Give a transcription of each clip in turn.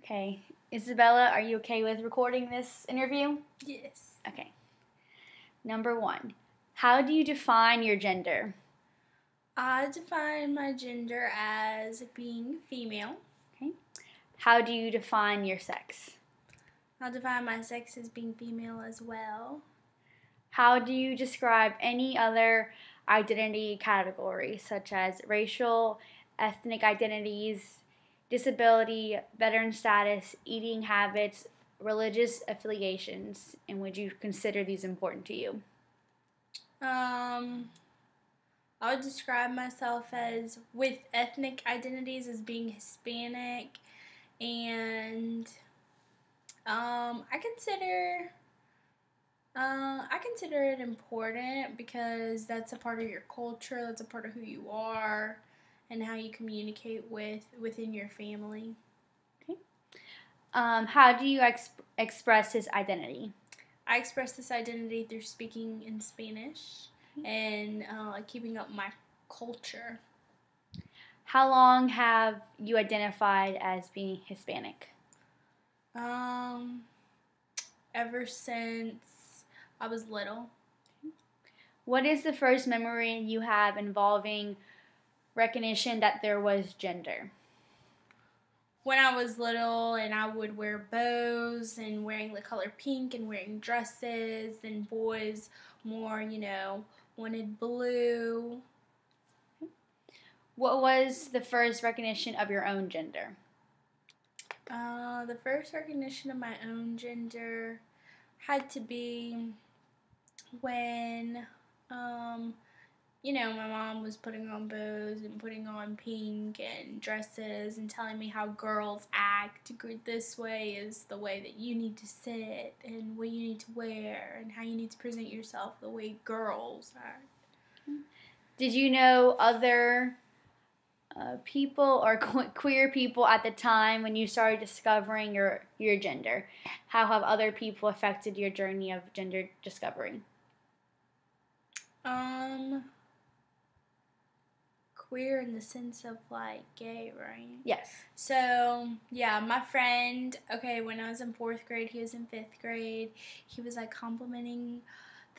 Okay. Isabella, are you okay with recording this interview? Yes. Okay. Number 1. How do you define your gender? I define my gender as being female. Okay. How do you define your sex? I define my sex as being female as well. How do you describe any other identity categories, such as racial, ethnic identities, disability, veteran status, eating habits, religious affiliations, and would you consider these important to you? I would describe myself as, with ethnic identities, as being Hispanic, and I consider it important because that's a part of your culture, that's a part of who you are, and how you communicate within your family. Okay. How do you express his identity? I express this identity through speaking in Spanish and keeping up my culture. How long have you identified as being Hispanic? Ever since I was little. What is the first memory you have involving recognition that there was gender? When I was little and I would wear bows and wearing the color pink and wearing dresses, and boys more, wanted blue. What was the first recognition of your own gender? The first recognition of my own gender had to be when, my mom was putting on bows and putting on pink and dresses and telling me how girls act. This way is the way that you need to sit and what you need to wear and how you need to present yourself the way girls act. Did you know other people or queer people at the time when you started discovering your gender? How have other people affected your journey of gender discovery? Queer in the sense of like gay, right? Yes. So, yeah, my friend, when I was in 4th grade, he was in 5th grade, he was like complimenting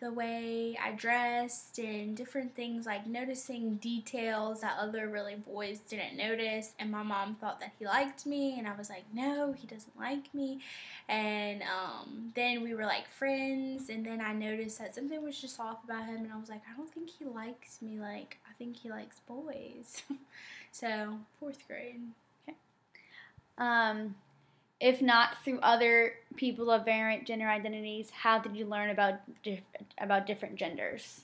the way I dressed and different things, like noticing details that other really boys didn't notice, and my mom thought that he liked me, and I was like, no, he doesn't like me, and then we were like friends, and then I noticed that something was just off about him, and I was like, I don't think he likes me, like, I think he likes boys. So, 4th grade. Okay. If not through other people of variant gender identities, how did you learn about different genders?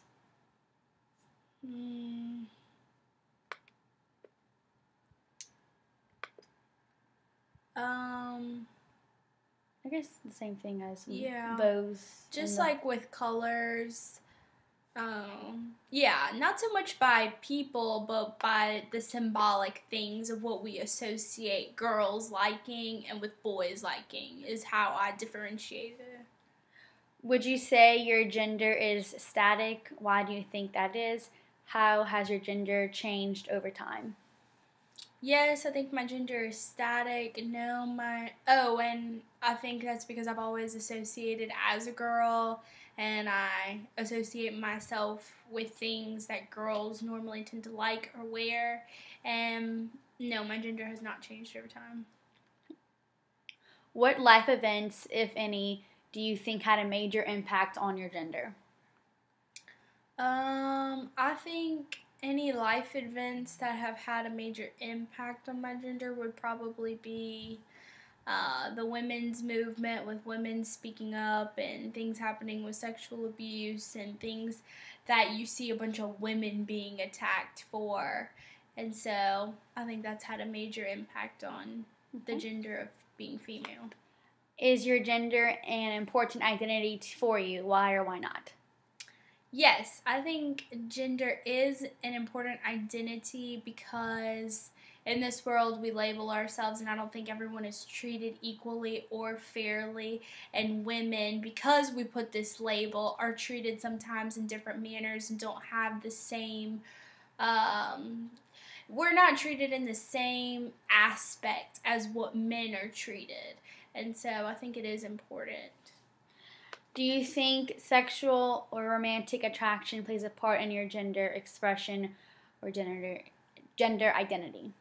I guess the same thing as bows. Just like with colors. Not so much by people, but by the symbolic things of what we associate girls liking and with boys liking is how I differentiate it. Would you say your gender is static? Why do you think that is? How has your gender changed over time? Yes, I think my gender is static. And I think that's because I've always associated as a girl, and I associate myself with things that girls normally tend to like or wear. And no, my gender has not changed over time. What life events, if any, do you think had a major impact on your gender? I think any life events that have had a major impact on my gender would probably be the women's movement, with women speaking up and things happening with sexual abuse and things that you see a bunch of women being attacked for. And so I think that's had a major impact on the gender of being female. Is your gender an important identity for you? Why or why not? Yes, I think gender is an important identity because in this world we label ourselves, and I don't think everyone is treated equally or fairly, and women, because we put this label, are treated sometimes in different manners and don't have the same we're not treated in the same aspect as what men are treated. And so I think it is important. Do you think sexual or romantic attraction plays a part in your gender expression or gender identity?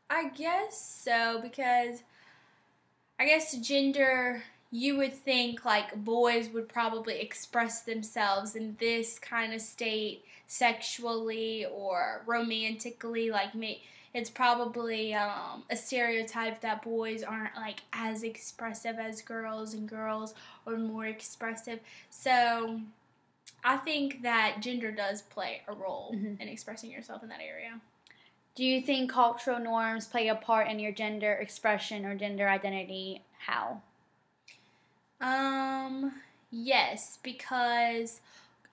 I guess so, because I guess gender, you would think like boys would probably express themselves in this kind of state sexually or romantically. Like me, it's probably a stereotype that boys aren't like as expressive as girls, and girls are more expressive. So I think that gender does play a role in expressing yourself in that area. Do you think cultural norms play a part in your gender expression or gender identity? How? Yes, because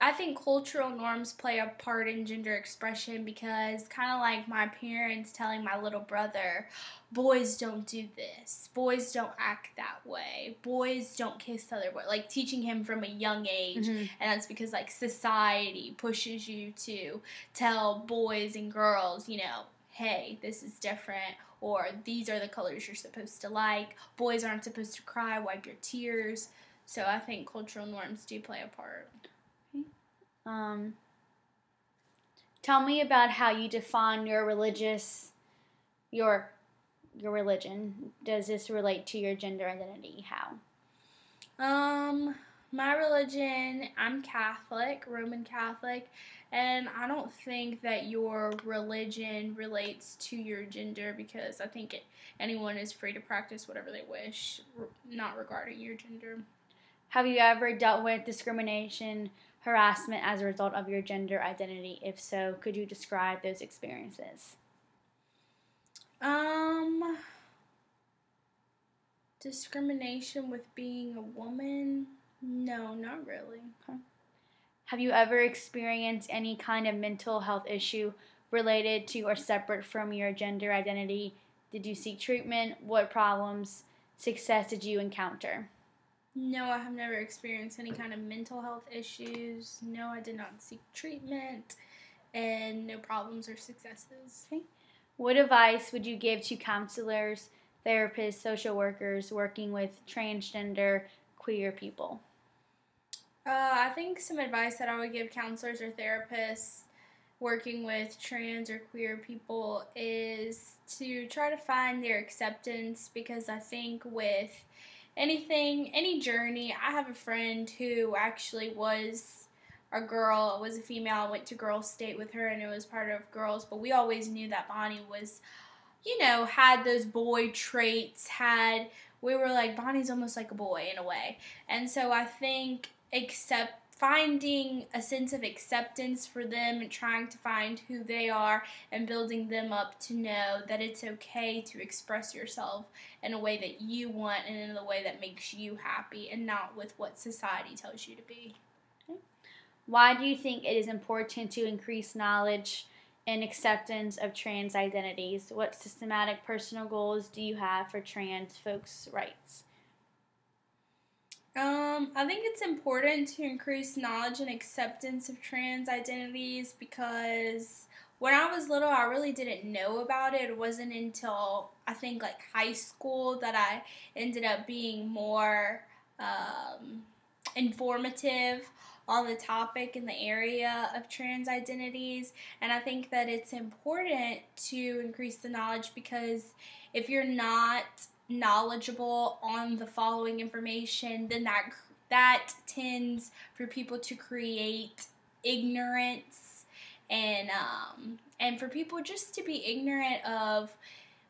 I think cultural norms play a part in gender expression, because kind of like my parents telling my little brother, boys don't do this, boys don't act that way, boys don't kiss the other boy, like teaching him from a young age. And that's because like society pushes you to tell boys and girls, hey, this is different, or these are the colors you're supposed to like, boys aren't supposed to cry, wipe your tears. So I think cultural norms do play a part. Tell me about how you define your religion. Does this relate to your gender identity? How? My religion, I'm Catholic, Roman Catholic, and I don't think that your religion relates to your gender, because I think anyone is free to practice whatever they wish, not regarding your gender. Have you ever dealt with discrimination, harassment as a result of your gender identity? If so, could you describe those experiences? Discrimination with being a woman? No, not really. Okay. Have you ever experienced any kind of mental health issue related to or separate from your gender identity? Did you seek treatment? What problems, success did you encounter? No, I have never experienced any kind of mental health issues. No, I did not seek treatment, and no problems or successes. Okay. What advice would you give to counselors, therapists, social workers working with transgender, queer people? I think some advice that I would give counselors or therapists working with trans or queer people is to try to find their acceptance, because I think with any journey, I have a friend who actually was a girl, was a female. I went to Girls State with her, and it was part of girls, but we always knew that Bonnie was, had those boy traits, we were like, Bonnie's almost like a boy in a way. And so I think finding a sense of acceptance for them and trying to find who they are and building them up to know that it's okay to express yourself in a way that you want and in a way that makes you happy, and not with what society tells you to be. Okay. Why do you think it is important to increase knowledge and acceptance of trans identities? What systematic personal goals do you have for trans folks' rights? I think it's important to increase knowledge and acceptance of trans identities, because when I was little, I really didn't know about it. It wasn't until I think like high school that I ended up being more informative on the topic in the area of trans identities. And I think that it's important to increase the knowledge, because if you're not knowledgeable on the following information, then that tends for people to create ignorance, and for people just to be ignorant of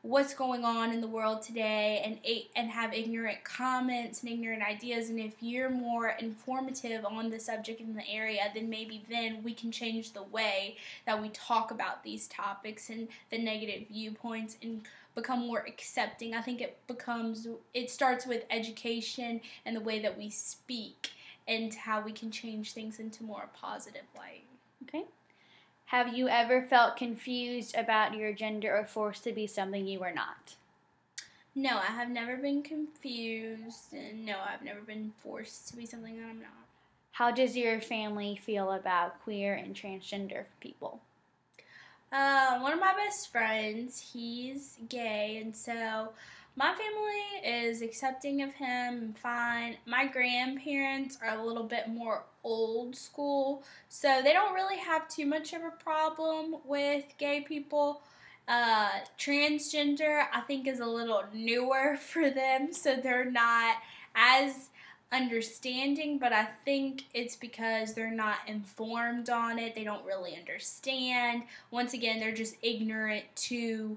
what's going on in the world today, and have ignorant comments and ignorant ideas. And if you're more informative on the subject in the area, then maybe then we can change the way that we talk about these topics and the negative viewpoints, and become more accepting. I think it starts with education and the way that we speak, and how we can change things into more positive light. Okay. Have you ever felt confused about your gender or forced to be something you were not? No, I have never been confused, and no, I've never been forced to be something that I'm not. How does your family feel about queer and transgender people? One of my best friends, he's gay, and so my family is accepting of him and fine. My grandparents are a little bit more old school, so they don't really have too much of a problem with gay people. Transgender, I think, is a little newer for them, so they're not as understanding, but I think it's because they're not informed on it. They don't really understand. Once again, they're just ignorant to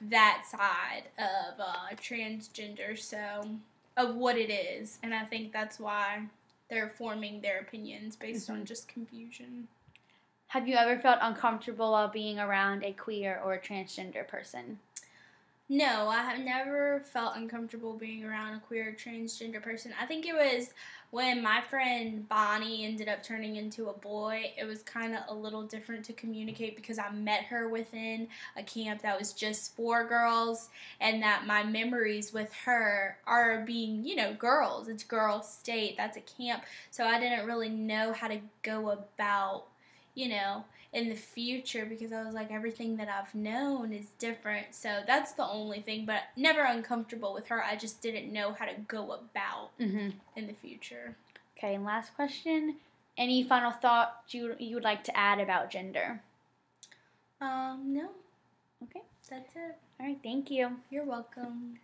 that side of transgender, so of what it is. And I think that's why they're forming their opinions based on just confusion. Have you ever felt uncomfortable while being around a queer or a transgender person? No, I have never felt uncomfortable being around a queer or transgender person. I think it was when my friend Bonnie ended up turning into a boy. It was kind of a little different to communicate because I met her within a camp that was just for girls, and that my memories with her are being, girls. It's Girl State. That's a camp. So I didn't really know how to go about, in the future, because I was like, everything that I've known is different. So that's the only thing, but never uncomfortable with her. I just didn't know how to go about in the future. Okay, and last question. Any final thoughts you would like to add about gender? No. Okay. That's it. All right, thank you. You're welcome.